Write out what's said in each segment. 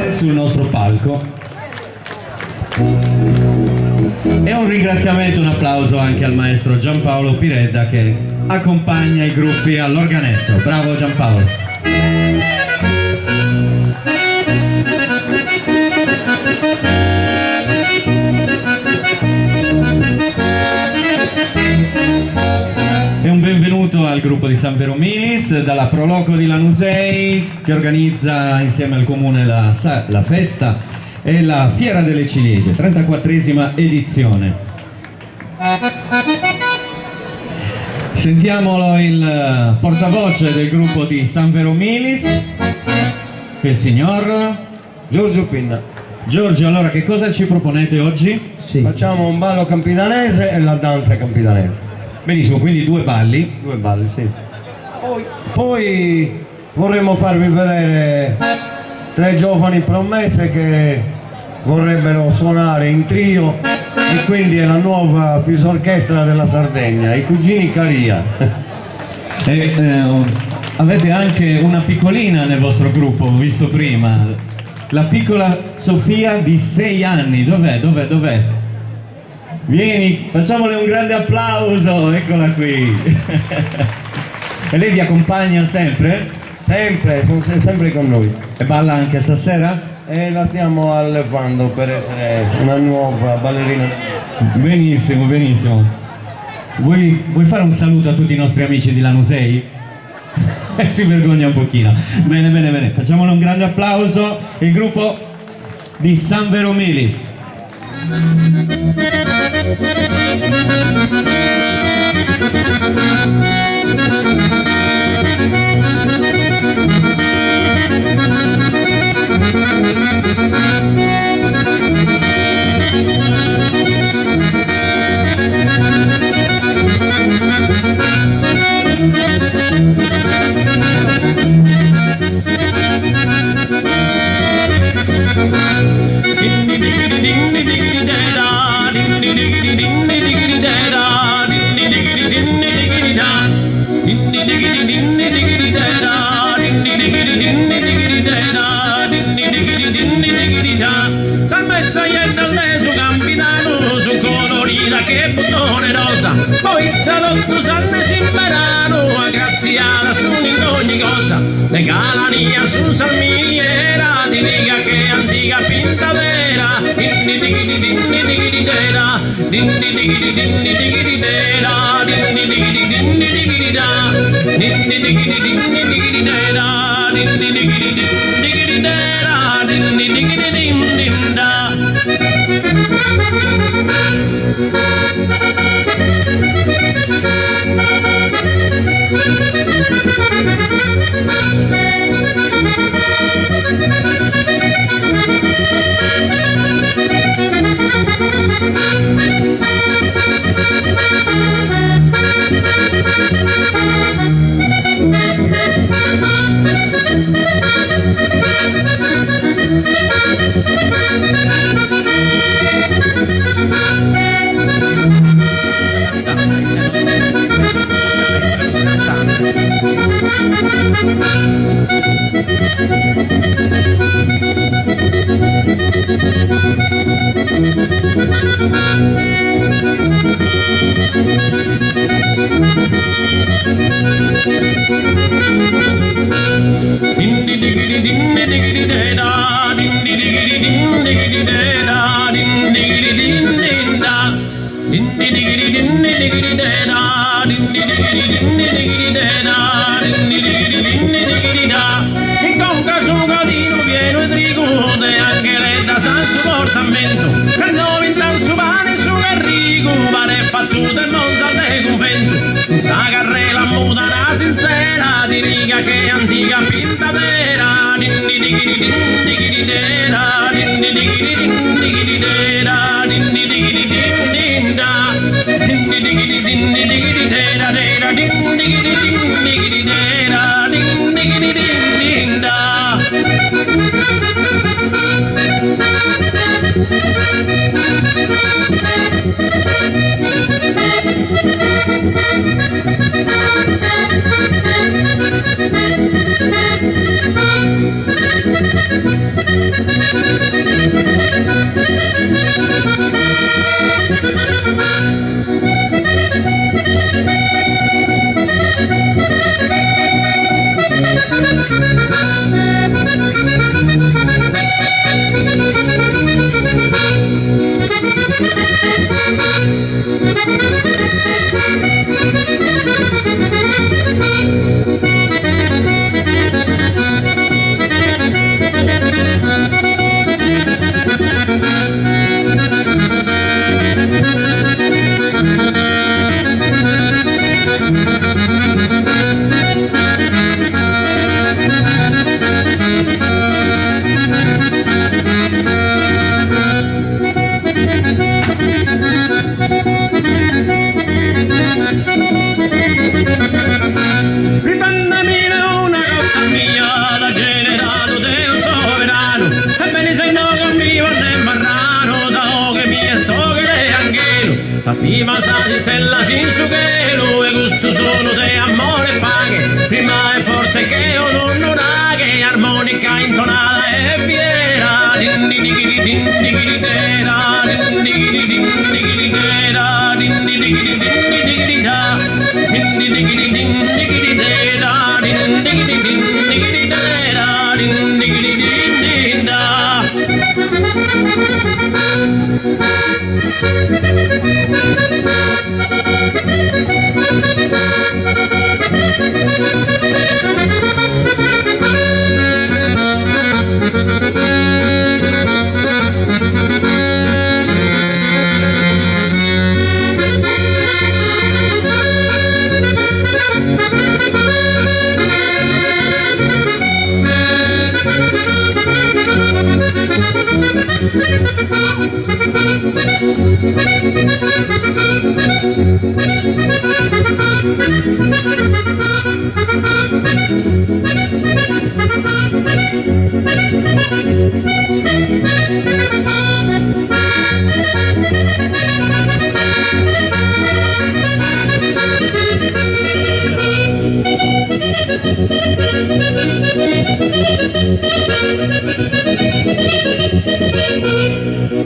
Sul nostro palco e un ringraziamento, un applauso anche al maestro Giampaolo Piredda che accompagna i gruppi all'organetto. Bravo Giampaolo. E un benvenuto al gruppo di San Vero Milis dalla Proloco di Lanusei, che organizza insieme al comune la festa e la Fiera delle Ciliegie, 34esima edizione. Sentiamolo il portavoce del gruppo di San Vero Milis, che è il signor Giorgio Pinna. Giorgio, allora che cosa ci proponete oggi? Sì. Facciamo un ballo campidanese e la danza campidanese. Benissimo, quindi due balli. Due balli, sì. Poi vorremmo farvi vedere 3 giovani promesse che vorrebbero suonare in trio e quindi è la nuova fisorchestra della Sardegna, i cugini Caria. Avete anche una piccolina nel vostro gruppo, ho visto prima, la piccola Sofia di 6 anni. Dov'è? Vieni, facciamole un grande applauso, eccola qui. E lei vi accompagna sempre? Sempre, sono sempre con noi. E balla anche stasera? E la stiamo allevando per essere una nuova ballerina. Benissimo, benissimo. Vuoi fare un saluto a tutti i nostri amici di Lanusei? Si vergogna un pochino. Bene, facciamole un grande applauso, il gruppo di San Vero Milis. Che bottone rosa, poi sa tradotto sanne simperano, aggraziata su ogni cosa, le calania su salmiera, di dica che antica pinta vera, dinni dighi dinni dighi dera, dinni dighi dinni dighi dera, dinni dighi dinni dighi da, dinni dighi dinni dighi dera, dinni dighi dinni dera, dinni dighi dinni da. In conca su catino pieno di tricute, anche lei da san supportamento, che noi intanto su pane su carrico, pane fattuto e non salve convento, in sa carrella muta una sincera, di riga che antica pinta vera, dinni dighi dighi dera, dinni dighi dighi dera, dinni dighi dighi da, dinni dighi dighi dera dera, dinni dighi dighi dera, dinni dighi dighi da. Prima sai stella sin su chelo e gusto sono te amore paghe, prima è forte che o non ha, che armonica intonata e fiera, dinni dighi dinni dera, dinni dighi dinni dera, dinni dighi dinni da, dinni dighi dinni dera, dinni dighi dinni dera, dinni dighi dinni da.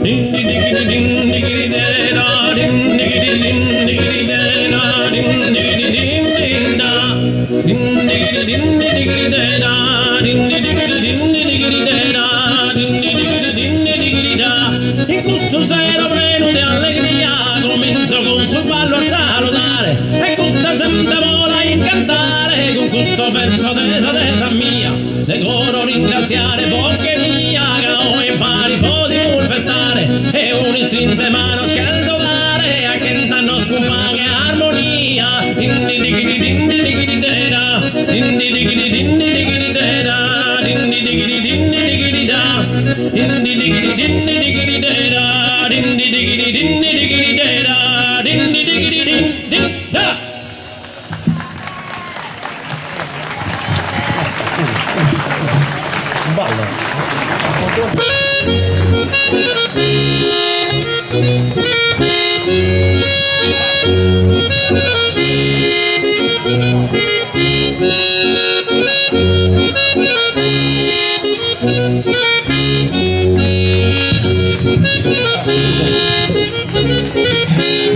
Ding ding ding ding ding ding ding ding ding ding ding ding ding In questo sera pleno di allegria comincio con suo ballo a salutare e questa gente vola incantare con questo verso della mia decoro ringraziare porcheria che noi pari podi pur festare e un istinte mano scaldolare a che danno scupa che armonia dindi digidi dindi digidi dera dindi digidi dindi digidi dera dindi digidi dindi digidi da dindi digidi dindi digidi dera dindi digidi dindi digidi dera dindi digidi dindi da.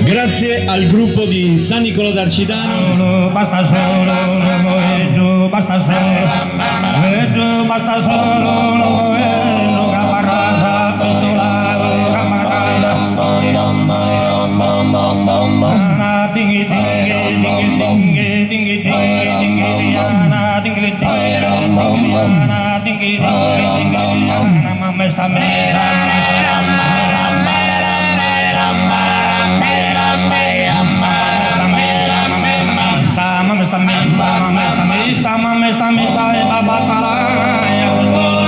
Grazie al gruppo di San Nicolò d'Arcidano. Basta solo, basta solo, basta solo, caparrasa, pistolato, camarada. Dingi dingi dingi dingi dingi dingi dingi mamma sta messa. Sta messa e la battaglia sul loro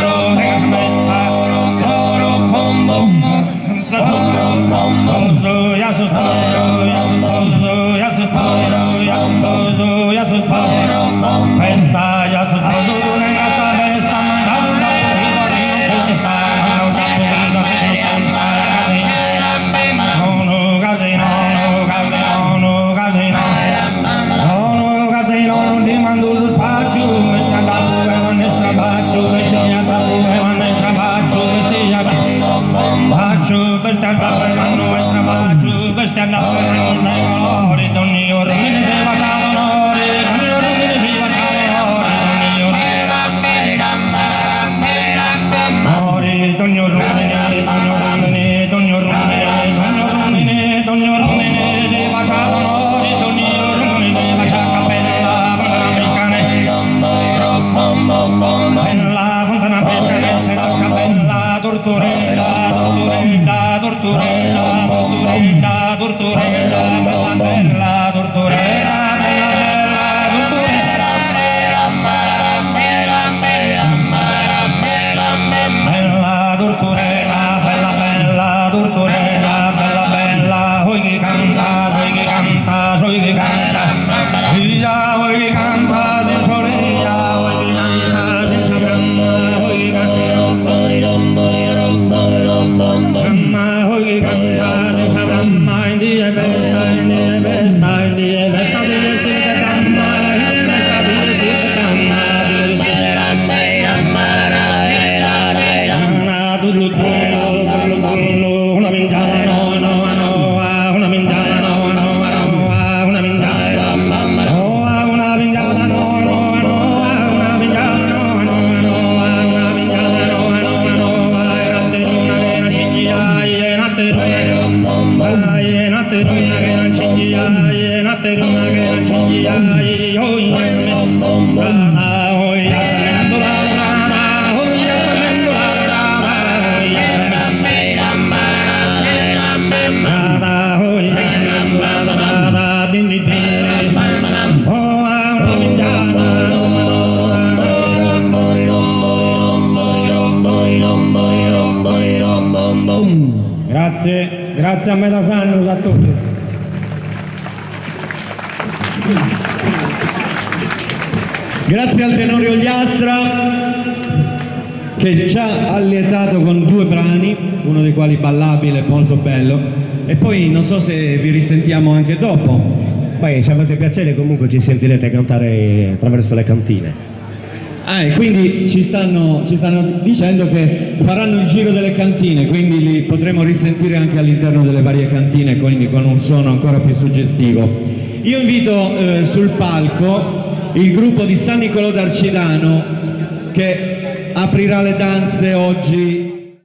Grazie a Metasannus, a tutti. Grazie al tenore Ogliastra che ci ha allietato con 2 brani, uno dei quali ballabile, molto bello, e poi non so se vi risentiamo anche dopo. Beh, se avete piacere comunque ci sentirete cantare attraverso le cantine. E quindi ci stanno dicendo che faranno il giro delle cantine, quindi li potremo risentire anche all'interno delle varie cantine, quindi con un suono ancora più suggestivo. Io invito sul palco il gruppo di San Nicolò d'Arcidano che aprirà le danze oggi